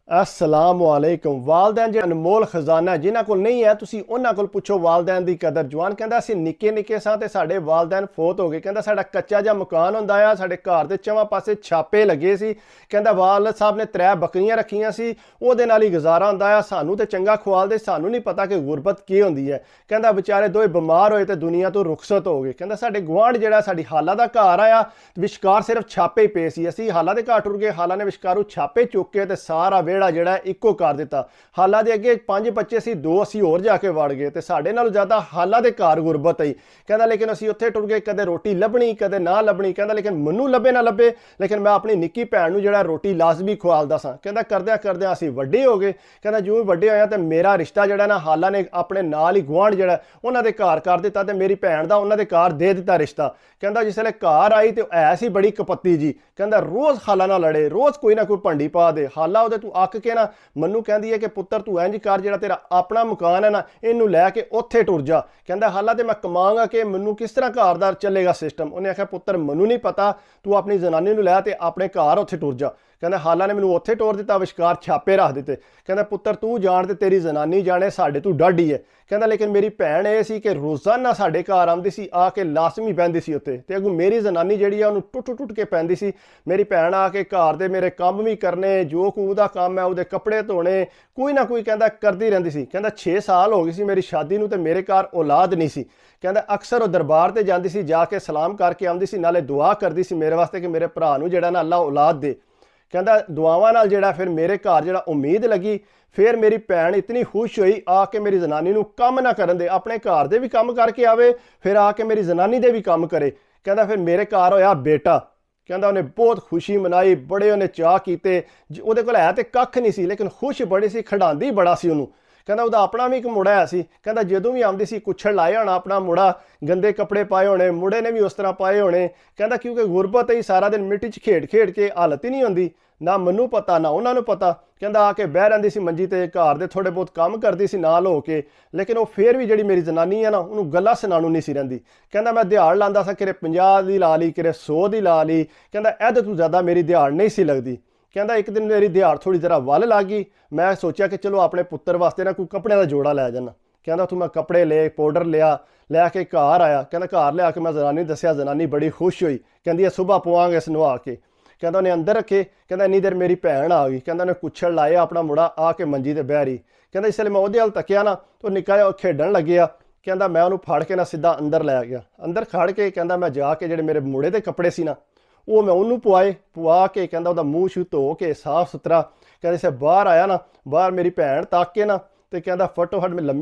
अस्सलाम वालेकुम। वालदैन जो अनमोल खजाना है, जिन्हां कोल नहीं है तुसी उन्हां कोल पुछो वालदैन दी कदर। जवान कहंदा असीं निक्के निक्के सां ते साडे वालदैन फोत हो गए। कहंदा साडा कच्चा जिहा मकान हुंदा आ, साडे घर दे चवां पासे छापे लगे सी। कहंदा वालिद साहब ने 3 बकरियां रखियां सी, ओहदे नाल ही गुजारा हुंदा आ। सानू ते चंगा खुआलदे, सानू नहीं पता कि गुरबत की हुंदी है। कहंदा बेचारे दोए बीमार होए ते दुनिया तो रुखसत हो गए। कहंदा साडे गुआंढ जिहड़ा साडी हाला दा घर आया, विचकार सिर्फ छापे ही पे सी। असीं हाला दे घर टुर गए, हाला ने विचकारू छापे चुक के ते सारा वेड़ा ਜਿਹੜਾ ਇੱਕੋ ਕਰ ਦਿੱਤਾ। ਹਾਲਾ ਦੇ ਅੱਗੇ 5 ਬੱਚੇ ਸੀ, 2 ਅਸੀਂ ਹੋਰ ਜਾ ਕੇ ਵੜ ਗਏ ਤੇ ਸਾਡੇ ਨਾਲੋਂ ਜ਼ਿਆਦਾ ਹਾਲਾ ਦੇ ਘਰ ਗੁਰਬਤ ਆਈ। ਕਹਿੰਦਾ ਲੇਕਿਨ ਅਸੀਂ ਉੱਥੇ ਟੁਰ ਗਏ, ਕਦੇ ਰੋਟੀ ਲੱਭਣੀ ਕਦੇ ਨਾ ਲੱਭਣੀ। ਕਹਿੰਦਾ ਲੇਕਿਨ ਮੈਨੂੰ ਲੱਭੇ ਨਾ ਲੱਭੇ, ਲੇਕਿਨ ਮੈਂ ਆਪਣੀ ਨਿੱਕੀ ਭੈਣ ਨੂੰ ਜਿਹੜਾ ਰੋਟੀ ਲਾਜ਼ਮੀ ਖਵਾਲਦਾ ਸਾਂ। ਕਹਿੰਦਾ ਕਰਦਿਆਂ ਕਰਦਿਆਂ ਅਸੀਂ ਵੱਡੇ ਹੋ ਗਏ। ਕਹਿੰਦਾ ਜਿਉਂ ਵੱਡੇ ਹੋਇਆ ਤੇ ਮੇਰਾ ਰਿਸ਼ਤਾ ਜਿਹੜਾ ਨਾ ਹਾਲਾ ਨੇ ਆਪਣੇ ਨਾਲ ਹੀ ਗੁਆਂਢ ਜਿਹੜਾ ਉਹਨਾਂ ਦੇ ਘਰ ਕਰ ਦਿੱਤਾ ਤੇ ਮੇਰੀ ਭੈਣ ਦਾ ਉਹਨਾਂ ਦੇ ਘਰ ਦੇ ਦਿੱਤਾ ਰਿਸ਼ਤਾ। ਕਹਿੰਦਾ ਜਿਸ ਵੇਲੇ ਘਰ ਆਈ ਤੇ ਐ ਸੀ ਬੜੀ ਕਪੱਤੀ ਜੀ। ਕਹਿੰਦਾ ਰੋਜ਼ ਹਾਲਾ ਨਾਲ ਲੜੇ, ਰੋਜ਼ ਕੋਈ ਨਾ ਕੋਈ ਭੰਡੀ ਪਾ ਦੇ। ਹਾਲਾ ਉਹਦੇ ਤੂੰ ਅੱਕ ਕੇ ਨਾ ਮੈਨੂੰ ਕਹਿੰਦੀ ਹੈ ਕਿ ਪੁੱਤਰ ਤੂੰ ਇੰਜ ਕਰ, ਜਿਹੜਾ ਤੇਰਾ ਆਪਣਾ ਮਕਾਨ ਹੈ ਨਾ ਇਹਨੂੰ ਲੈ ਕੇ ਉੱਥੇ ਟੁਰ ਜਾ। ਕਹਿੰਦਾ ਹਾਲਾ ਤੇ ਮੈਂ ਕਮਾਂਗਾ ਕਿ ਮੈਨੂੰ ਕਿਸ ਤਰ੍ਹਾਂ ਘਰ ਦਾ ਚੱਲੇਗਾ ਸਿਸਟਮ। ਉਹਨੇ ਆਖਿਆ ਪੁੱਤਰ ਮੈਨੂੰ ਨਹੀਂ ਪਤਾ, ਤੂੰ ਆਪਣੀ ਜ਼ਨਾਨੀ ਨੂੰ ਲੈ ਤੇ ਆਪਣੇ ਘਰ ਉੱਥੇ ਟੁਰ ਜਾ। ਕਹਿੰਦਾ ਹਾਲਾ ਨੇ ਮੈਨੂੰ ਉੱਥੇ ਟੋਰ ਦਿੱਤਾ, ਵਿਚਕਾਰ ਛਾਪੇ ਰੱਖ ਦਿੱਤੇ। ਕਹਿੰਦਾ ਪੁੱਤਰ ਤੂੰ ਜਾਣ ਤੇ ਤੇਰੀ ਜ਼ਨਾਨੀ ਜਾਣੇ, ਸਾਡੇ ਤੂੰ ਡਾਢੀ ਹੈ। ਕਹਿੰਦਾ ਲੇਕਿਨ ਮੇਰੀ ਭੈਣ ਇਹ ਸੀ ਕਿ ਰੋਜ਼ਾਨਾ ਸਾਡੇ ਘਰ ਆਉਂਦੀ ਸੀ, ਆ ਕੇ ਲਾਜ਼ਮੀ ਬਹਿੰਦੀ ਸੀ ਉੱਤੇ ਤੇ ਅੱਗੋਂ ਮੇਰੀ ਜ਼ਨਾਨੀ ਜਿਹੜੀ ਆ ਉਹਨੂੰ ਟੁੱਟ ਕੇ ਪੈਂਦੀ ਸੀ। ਮੇਰੀ ਭੈਣ ਆ ਕੇ ਘਰ ਦੇ ਮੇਰੇ ਕੰਮ ਵੀ ਕਰਨੇ, ਜੋ ਕੋਈ ਉਹਦਾ ਕੰਮ ਹੈ ਉਹਦੇ ਕੱਪੜੇ ਧੋਣੇ, ਕੋਈ ਨਾ ਕੋਈ ਕਹਿੰਦਾ ਕਰਦੀ ਰਹਿੰਦੀ ਸੀ। ਕਹਿੰਦਾ 6 ਸਾਲ ਹੋ ਗਏ ਸੀ ਮੇਰੀ ਸ਼ਾਦੀ ਨੂੰ ਤੇ ਮੇਰੇ ਘਰ ਔਲਾਦ ਨਹੀਂ ਸੀ। ਕਹਿੰਦਾ ਅਕਸਰ ਉਹ ਦਰਬਾਰ ਤੇ ਜਾਂਦੀ ਸੀ, ਜਾ ਕੇ ਸਲਾਮ ਕਰਕੇ ਆਉਂਦੀ ਸੀ, ਨਾਲੇ ਦੁਆ ਕਰਦੀ ਸੀ ਮੇਰੇ ਵਾਸਤੇ ਕਿ ਮੇਰੇ ਭਰਾ ਨੂੰ ਜਿਹੜਾ ਨਾ ਅੱਲਾ ਔਲਾਦ ਦੇ। ਕਹਿੰਦਾ ਦੁਆਵਾਂ ਨਾਲ ਜਿਹੜਾ ਫਿਰ ਮੇਰੇ ਘਰ ਜਿਹੜਾ ਉਮੀਦ ਲੱਗੀ। ਫਿਰ ਮੇਰੀ ਭੈਣ ਇਤਨੀ ਖੁਸ਼ ਹੋਈ ਆ ਕੇ ਮੇਰੀ ਜ਼ਨਾਨੀ ਨੂੰ ਕੰਮ ਨਾ ਕਰਨ ਦੇ, ਆਪਣੇ ਘਰ ਦੇ ਵੀ ਕੰਮ ਕਰਕੇ ਆਵੇ, ਫਿਰ ਆ ਕੇ ਮੇਰੀ ਜ਼ਨਾਨੀ ਦੇ ਵੀ ਕੰਮ ਕਰੇ। ਕਹਿੰਦਾ ਫਿਰ ਮੇਰੇ ਘਰ ਹੋਇਆ ਬੇਟਾ। ਕਹਿੰਦਾ ਉਹਨੇ ਬਹੁਤ ਖੁਸ਼ੀ ਮਨਾਈ, ਬੜੇ ਉਹਨੇ ਚਾਅ ਕੀਤੇ। ਉਹਦੇ ਕੋਲ ਹੈ ਤੇ ਕੱਖ ਨਹੀਂ ਸੀ, ਲੇਕਿਨ ਖੁਸ਼ ਬੜੀ ਸੀ, ਖਿਡਾਉਂਦੀ ਬੜਾ ਸੀ ਉਹਨੂੰ। ਕਹਿੰਦਾ ਉਹਦਾ ਆਪਣਾ ਵੀ ਇੱਕ ਮੁੰਡਾ ਆਇਆ ਸੀ। ਕਹਿੰਦਾ ਜਦੋਂ ਵੀ ਆਉਂਦੀ ਸੀ ਕੁੱਛੜ ਲਾਏ ਹੋਣਾ ਆਪਣਾ ਮੁੰਡਾ, ਗੰਦੇ ਕੱਪੜੇ ਪਾਏ ਹੋਣੇ, ਮੁੰਡੇ ਨੇ ਵੀ ਉਸ ਤਰ੍ਹਾਂ ਪਾਏ ਹੋਣੇ। ਕਹਿੰਦਾ ਕਿਉਂਕਿ ਗੁਰਬਤ ਹੀ ਸਾਰਾ ਦਿਨ ਮਿੱਟੀ 'ਚ ਖੇਡ ਖੇਡ ਕੇ ਹਾਲਤ ਹੀ ਨਹੀਂ ਹੁੰਦੀ, ਨਾ ਮੈਨੂੰ ਪਤਾ ਨਾ ਉਹਨਾਂ ਨੂੰ ਪਤਾ। ਕਹਿੰਦਾ ਆ ਕੇ ਬਹਿ ਰਹਿੰਦੀ ਸੀ ਮੰਜੀ ਤੇ, ਘਰ ਦੇ ਥੋੜ੍ਹੇ ਬਹੁਤ ਕੰਮ ਕਰਦੀ ਸੀ ਨਾਲ ਹੋ ਕੇ, ਲੇਕਿਨ ਉਹ ਫਿਰ ਵੀ ਜਿਹੜੀ ਮੇਰੀ ਜ਼ਨਾਨੀ ਹੈ ਨਾ ਉਹਨੂੰ ਗੱਲਾਂ ਸੁਣਾਉਣ ਨਹੀਂ ਸੀ ਰਹਿੰਦੀ। ਕਹਿੰਦਾ ਮੈਂ ਦਿਹਾੜ ਲਾਉਂਦਾ ਸਾਂ, ਕਿਰੇ 50 ਦੀ ਲਾ ਲਈ, ਕਿਰੇ 100 ਦੀ ਲਾ ਲਈ। ਕਹਿੰਦਾ ਇਹਦੇ ਤੋਂ ਜ਼ਿਆਦਾ ਮੇਰੀ ਦਿਹਾੜ ਨਹੀਂ ਸੀ ਲੱਗਦੀ। ਕਹਿੰਦਾ ਇੱਕ ਦਿਨ ਮੇਰੀ ਦਿਹਾੜ ਥੋੜ੍ਹੀ ਜ਼ਰਾ ਵੱਲ ਲੱਗ ਗਈ। ਮੈਂ ਸੋਚਿਆ ਕਿ ਚਲੋ ਆਪਣੇ ਪੁੱਤਰ ਵਾਸਤੇ ਨਾ ਕੋਈ ਕੱਪੜਿਆਂ ਦਾ ਜੋੜਾ ਲੈ ਜਾਣਾ। ਕਹਿੰਦਾ ਉੱਥੋਂ ਮੈਂ ਕੱਪੜੇ ਲਏ, ਪਾਊਡਰ ਲਿਆ, ਲੈ ਕੇ ਘਰ ਆਇਆ। ਕਹਿੰਦਾ ਘਰ ਲਿਆ ਕੇ ਮੈਂ ਜ਼ਨਾਨੀ ਨੂੰ ਦੱਸਿਆ, ਜ਼ਨਾਨੀ ਬੜੀ ਖੁਸ਼ ਹੋਈ। ਕਹਿੰਦੀ ਇਹ ਸੁਬਾਹ ਪਵਾਂਗੇ ਇਸ ਨਵਾ ਕੇ। ਕਹਿੰਦਾ ਉਹਨੇ ਅੰਦਰ ਰੱਖੇ। ਕਹਿੰਦਾ ਇੰਨੀ ਦੇਰ ਮੇਰੀ ਭੈਣ ਆ ਗਈ। ਕਹਿੰਦਾ ਉਹਨੇ ਕੁੱਛੜ ਲਾਇਆ, ਆਪਣਾ ਮੁੰਡਾ ਆ ਕੇ ਮੰਜੀ ਤੇ ਬਹਿ ਰਹੀ। ਕਹਿੰਦਾ ਇਸ ਵੇਲੇ ਮੈਂ ਉਹਦੇ ਵੱਲ ਤੱਕਿਆ ਨਾ ਤਾਂ ਨਿੱਕਾ ਜਿਹਾ ਖੇਡਣ ਲੱਗਿਆ। ਕਹਿੰਦਾ ਮੈਂ ਉਹਨੂੰ ਫੜ ਕੇ ਨਾ ਸਿੱਧਾ ਅੰਦਰ ਲੈ ਗਿਆ। ਅੰਦਰ ਖੜ ਕੇ ਕਹਿੰਦਾ ਮੈਂ ਜਾ ਕੇ ਜਿਹੜੇ ਮੇਰੇ ਮੁੰਡੇ ਦੇ ਕੱਪੜੇ ਸੀ ਨਾ ਉਹ ਮੈਂ ਉਹਨੂੰ ਪਵਾ ਕੇ ਕਹਿੰਦਾ ਉਹਦਾ ਮੂੰਹ ਸ਼ੂ ਧੋ ਕੇ ਸਾਫ਼ ਸੁਥਰਾ। ਕਹਿੰਦੇ ਸੇ ਬਾਹਰ ਆਇਆ ਨਾ, ਬਾਹਰ ਮੇਰੀ ਭੈਣ ਤੱਕ ਕੇ ਨਾ ਤੇ ਕਹਿੰਦਾ ਫਟੋਫਟ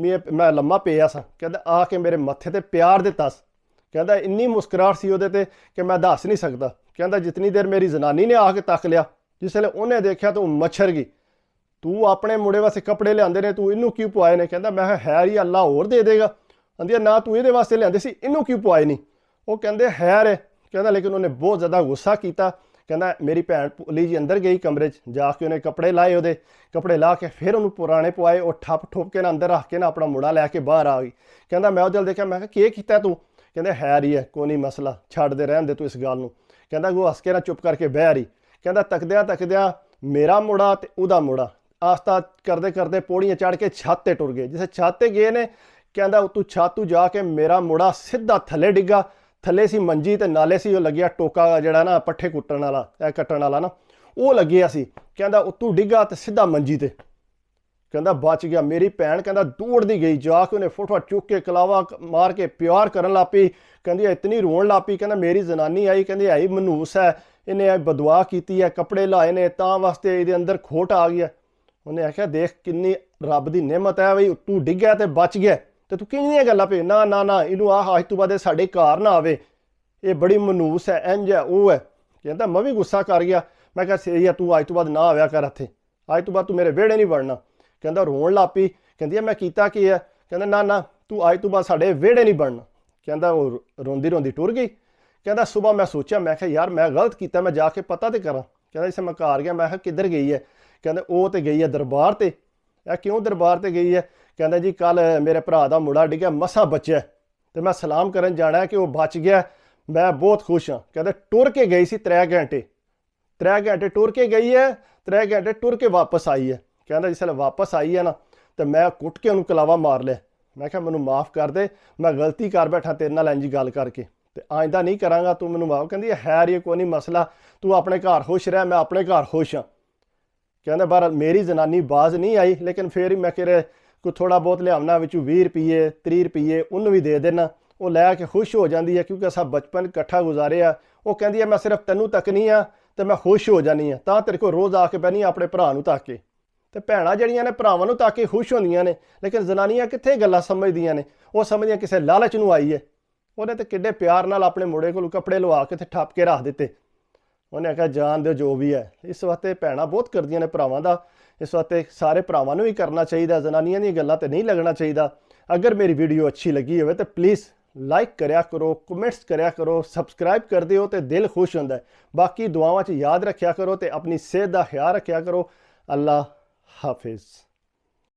ਮੈਂ ਲੰਮਾ ਪਿਆ ਸਾਂ। ਕਹਿੰਦਾ ਆ ਕੇ ਮੇਰੇ ਮੱਥੇ ਤੇ ਪਿਆਰ ਦਿੱਤਾ। ਕਹਿੰਦਾ ਇੰਨੀ ਮੁਸਕਰਾਹਟ ਸੀ ਉਹਦੇ ਤੇ ਕਿ ਮੈਂ ਦੱਸ ਨਹੀਂ ਸਕਦਾ। ਕਹਿੰਦਾ ਜਿਤਨੀ ਦੇਰ ਮੇਰੀ ਜ਼ਨਾਨੀ ਨੇ ਆ ਕੇ ਤੱਕ ਲਿਆ, ਜਿਸ ਵੇਲੇ ਉਹਨੇ ਦੇਖਿਆ ਤਾਂ ਉਹ ਮੱਛਰ ਗਈ। ਤੂੰ ਆਪਣੇ ਮੁੰਡੇ ਵਾਸਤੇ ਕੱਪੜੇ ਲਿਆਂਦੇ ਨੇ, ਤੂੰ ਇਹਨੂੰ ਕਿਉਂ ਪਵਾਏ ਨੇ? ਕਹਿੰਦਾ ਮੈਂ ਹੈ ਹੀ ਅੱਲਾ ਹੋਰ ਦੇ ਦੇਗਾ। ਕਹਿੰਦੀ ਨਾ ਤੂੰ ਇਹਦੇ ਵਾਸਤੇ ਲਿਆਂਦੇ ਸੀ, ਇਹਨੂੰ ਕਿਉਂ ਪਵਾਏ ਨਹੀਂ? ਉਹ ਕਹਿੰਦੇ ਹੈ। ਕਹਿੰਦਾ ਲੇਕਿਨ ਉਹਨੇ ਬਹੁਤ ਜ਼ਿਆਦਾ ਗੁੱਸਾ ਕੀਤਾ। ਕਹਿੰਦਾ ਮੇਰੀ ਭੈਣ ਪੁਲੀ ਜੀ ਅੰਦਰ ਗਈ ਕਮਰੇ 'ਚ, ਜਾ ਕੇ ਉਹਨੇ ਕੱਪੜੇ ਲਾਏ, ਉਹਦੇ ਕੱਪੜੇ ਲਾ ਕੇ ਫਿਰ ਉਹਨੂੰ ਪੁਰਾਣੇ ਪਵਾਏ। ਉਹ ਠੱਪ ਕੇ ਨਾ ਅੰਦਰ ਰੱਖ ਕੇ ਨਾ ਆਪਣਾ ਮੁੰਡਾ ਲੈ ਕੇ ਬਾਹਰ ਆ ਗਈ। ਕਹਿੰਦਾ ਮੈਂ ਉਹਦੇ ਵੱਲ ਦੇਖਿਆ, ਮੈਂ ਕਿਹਾ ਕੀ ਕੀਤਾ ਤੂੰ? ਕਹਿੰਦੇ ਹੈ ਰਹੀ ਹੈ, ਕੋਈ ਨਹੀਂ ਮਸਲਾ, ਛੱਡ ਦੇ, ਰਹਿਣ ਦੇ ਤੂੰ ਇਸ ਗੱਲ ਨੂੰ। ਕਹਿੰਦਾ ਉਹ ਹੱਸ ਕੇ ਨਾ ਚੁੱਪ ਕਰਕੇ ਬਹਿ ਰਹੀ। ਕਹਿੰਦਾ ਤੱਕਦਿਆਂ ਮੇਰਾ ਮੁੰਡਾ ਤੇ ਉਹਦਾ ਮੁੰਡਾ ਆਸਤਾ ਕਰਦੇ ਕਰਦੇ ਪੌੜੀਆਂ ਚੜ੍ਹ ਕੇ ਛੱਤ ਤੇ ਟੁਰ ਗਏ। ਜਿਸੇ ਛੱਤ ਤੇ ਗਏ ਨੇ, ਕਹਿੰਦਾ ਤੂੰ ਛੱਤ ਤੋਂ ਜਾ ਕੇ ਮੇਰਾ ਮੁੰਡਾ ਸਿੱਧਾ ਥੱਲੇ ਡਿੱਗਾ। ਥੱਲੇ ਸੀ ਮੰਜੀ ਤੇ ਨਾਲੇ ਸੀ ਉਹ ਲੱਗਿਆ ਟੋਕਾ ਜਿਹੜਾ ਨਾ ਪੱਠੇ ਕੁੱਟਣ ਵਾਲਾ, ਇਹ ਕੱਟਣ ਵਾਲਾ ਨਾ, ਉਹ ਲੱਗਿਆ ਸੀ। ਕਹਿੰਦਾ ਉੱਤੋਂ ਡਿੱਗਾ ਤੇ ਸਿੱਧਾ ਮੰਜੀ ਤੇ। ਕਹਿੰਦਾ ਬਚ ਗਿਆ। ਮੇਰੀ ਭੈਣ ਕਹਿੰਦਾ ਦੌੜਦੀ ਗਈ, ਜਾ ਕੇ ਉਹਨੇ ਫੋਟੋ ਚੁੱਕ ਕੇ ਕਲਾਵਾ ਮਾਰ ਕੇ ਪਿਆਰ ਕਰਨ ਲੱਗ ਪਈ। ਕਹਿੰਦੀ ਇਤਨੀ ਰੋਣ ਲੱਗ ਪਈ। ਕਹਿੰਦਾ ਮੇਰੀ ਜ਼ਨਾਨੀ ਆਈ, ਕਹਿੰਦੀ ਆਈ ਮਨੂਸ ਹੈ, ਇਹਨੇ ਬਦੁਆ ਕੀਤੀ ਹੈ, ਕੱਪੜੇ ਲਾਏ ਨੇ ਤਾਂ ਵਾਸਤੇ ਇਹਦੇ ਅੰਦਰ ਖੋਟ ਆ ਗਈ ਹੈ। ਉਹਨੇ ਆਖਿਆ ਦੇਖ ਕਿੰਨੀ ਰੱਬ ਦੀ ਨਿਅਮਤ ਹੈ ਬਈ ਤੂੰ ਡਿੱਗਿਆ ਤੇ ਬਚ ਗਿਆ, ਤੇ ਤੂੰ ਕਿੰਨੀਆਂ ਗੱਲਾਂ ਪਈ। ਨਾ ਨਾ ਨਾ ਇਹਨੂੰ ਆਹ ਅੱਜ ਤੋਂ ਬਾਅਦ ਸਾਡੇ ਘਰ ਨਾ ਆਵੇ, ਇਹ ਬੜੀ ਮਨੂਸ ਹੈ, ਇੰਝ ਹੈ ਉਹ ਹੈ। ਕਹਿੰਦਾ ਮੈਂ ਵੀ ਗੁੱਸਾ ਕਰ ਗਿਆ। ਮੈਂ ਕਿਹਾ ਸਹੀ ਹੈ, ਤੂੰ ਅੱਜ ਤੋਂ ਬਾਅਦ ਨਾ ਆਵਿਆ ਕਰ ਇੱਥੇ, ਅੱਜ ਤੋਂ ਬਾਅਦ ਤੂੰ ਮੇਰੇ ਵਿਹੜੇ ਨਹੀਂ ਵੜਨਾ। ਕਹਿੰਦਾ ਰੋਣ ਲੱਗ ਪਈ। ਕਹਿੰਦੀ ਮੈਂ ਕੀਤਾ ਕੀ ਹੈ? ਕਹਿੰਦਾ ਨਾ ਨਾ ਤੂੰ ਅੱਜ ਤੋਂ ਬਾਅਦ ਸਾਡੇ ਵਿਹੜੇ ਨਹੀਂ ਵੜਨਾ। ਕਹਿੰਦਾ ਉਹ ਰੋਂਦੀ ਟੁਰ ਗਈ। ਕਹਿੰਦਾ ਸੁਬਾਹ ਮੈਂ ਸੋਚਿਆ, ਮੈਂ ਕਿਹਾ ਯਾਰ ਮੈਂ ਗਲਤ ਕੀਤਾ, ਮੈਂ ਜਾ ਕੇ ਪਤਾ ਤੇ ਕਰਾਂ। ਕਹਿੰਦਾ ਜਿਸ ਮੈਂ ਘਰ ਗਿਆ, ਮੈਂ ਕਿਹਾ ਕਿੱਧਰ ਗਈ ਹੈ? ਕਹਿੰਦਾ ਉਹ ਤੇ ਗਈ ਹੈ ਦਰਬਾਰ ਤੇ। ਇਹ ਕਿਉਂ ਦਰਬਾਰ ਤੇ ਗਈ ਹੈ? ਕਹਿੰਦਾ ਜੀ ਕੱਲ ਮੇਰੇ ਭਰਾ ਦਾ ਮੁੰਡਾ ਡਿੱਗਿਆ, ਮਸਾਂ ਬਚਿਆ ਤੇ ਮੈਂ ਸਲਾਮ ਕਰਨ ਜਾਣਾ ਕਿ ਉਹ ਬਚ ਗਿਆ, ਮੈਂ ਬਹੁਤ ਖੁਸ਼ ਹਾਂ। ਕਹਿੰਦਾ ਟੁਰ ਕੇ ਗਈ ਸੀ 3 ਘੰਟੇ ਟੁਰ ਕੇ ਗਈ ਹੈ 3 ਘੰਟੇ ਟੁਰ ਕੇ ਵਾਪਸ ਆਈ ਹੈ। ਕਹਿੰਦਾ ਜਿਸ ਵੇਲੇ ਵਾਪਸ ਆਈ ਹੈ ਨਾ ਤੇ ਮੈਂ ਕੁੱਟ ਕੇ ਉਹਨੂੰ ਕਲਾਵਾ ਮਾਰ ਲਿਆ। ਮੈਂ ਕਿਹਾ ਮੈਨੂੰ ਮਾफ़ ਕਰ ਦੇ, ਮੈਂ ਗਲਤੀ ਕਰ ਬੈਠਾ ਤੇਰੇ ਨਾਲ ਇੰਝ ਗੱਲ ਕਰਕੇ, ਤੇ ਆਇੰਦਾ ਨਹੀਂ ਕਰਾਂਗਾ, ਤੂੰ ਮੈਨੂੰ ਮਾफ़। ਕਹਿੰਦੀ ਹੈ ਇਹ ਕੋਈ ਨਹੀਂ ਮਸਲਾ, ਤੂੰ ਆਪਣੇ ਘਰ ਖੁਸ਼ ਰਹਿ, ਮੈਂ ਆਪਣੇ ਘਰ ਖੁਸ਼ ਹਾਂ। ਕਹਿੰਦਾ ਬਾਹਰ ਮੇਰੀ ਜਨਾਨੀ ਬਾਜ਼ ਨਹੀਂ ਆਈ, ਲੇਕਿਨ ਫਿਰ ਹੀ ਮੈਂ ਕਿਹਾ ਕੋਈ ਥੋੜਾ ਬਹੁਤ ਲਿਆਉਣਾ ਵਿੱਚੋਂ 20 ਰੁਪਏ 30 ਰੁਪਏ ਉਹਨੂੰ ਵੀ ਦੇ ਦੇਣਾ, ਉਹ ਲੈ ਕੇ ਖੁਸ਼ ਹੋ ਜਾਂਦੀ ਹੈ ਕਿਉਂਕਿ ਅਸਾਂ ਬਚਪਨ ਇਕੱਠਾ ਗੁਜ਼ਾਰਿਆ। ਉਹ ਕਹਿੰਦੀ ਹੈ ਮੈਂ ਸਿਰਫ ਤੈਨੂੰ ਤੱਕਨੀ ਆ ਤੇ ਮੈਂ ਖੁਸ਼ ਹੋ ਜਾਨੀ ਆ, ਤਾਂ ਤੇਰੇ ਕੋਲ ਰੋਜ਼ ਆ ਕੇ ਬਹਿਨੀ ਆਪਣੇ ਭਰਾ ਨੂੰ ਤੱਕ ਕੇ। ਤੇ ਭੈਣਾਂ ਜਿਹੜੀਆਂ ਨੇ ਭਰਾਵਾਂ ਨੂੰ ਤੱਕ ਕੇ ਖੁਸ਼ ਹੁੰਦੀਆਂ ਨੇ, ਲੇਕਿਨ ਜਨਾਨੀਆਂ ਕਿੱਥੇ ਗੱਲਾਂ ਸਮਝਦੀਆਂ ਨੇ, ਉਹ ਸਮਝਦੀਆਂ ਕਿਸੇ ਲਾਲਚ ਨੂੰ ਆਈ ਹੈ। ਉਹਨੇ ਤਾਂ ਕਿੱਡੇ ਪਿਆਰ ਨਾਲ ਆਪਣੇ ਮੁੰਡੇ ਕੋਲ ਕੱਪੜੇ ਲਵਾ ਕੇ ਤੇ ਠੱਪ ਕੇ ਰੱਖ ਦਿੱਤੇ। ਉਹਨੇ ਆਖਿਆ ਜਾਣ ਦਿਓ ਜੋ ਵੀ ਹੈ। ਇਸ ਵਾਸਤੇ ਭੈਣਾਂ ਬਹੁਤ ਕਰਦੀਆਂ ਨੇ ਭਰਾਵਾਂ ਦਾ, ਇਸ ਵਾਸਤੇ ਸਾਰੇ ਭਰਾਵਾਂ ਨੂੰ ਵੀ ਕਰਨਾ ਚਾਹੀਦਾ, ਜਨਾਨੀਆਂ ਦੀਆਂ ਗੱਲਾਂ ਤੇ ਨਹੀਂ ਲੱਗਣਾ ਚਾਹੀਦਾ। ਅਗਰ ਮੇਰੀ ਵੀਡੀਓ ਅੱਛੀ ਲੱਗੀ ਹੋਵੇ ਤਾਂ ਪਲੀਜ਼ ਲਾਈਕ ਕਰਿਆ ਕਰੋ, ਕਮੈਂਟਸ ਕਰਿਆ ਕਰੋ, ਸਬਸਕ੍ਰਾਈਬ ਕਰ ਦਿਓ ਤੇ ਦਿਲ ਖੁਸ਼ ਹੁੰਦਾ ਹੈ। ਬਾਕੀ ਦੁਆਵਾਂ 'ਚ ਯਾਦ ਰੱਖਿਆ ਕਰੋ ਤੇ ਆਪਣੀ ਸਿਹਤ ਦਾ ਖਿਆਲ ਰੱਖਿਆ ਕਰੋ। ਅੱਲਾ ਹਾਫਿਜ਼।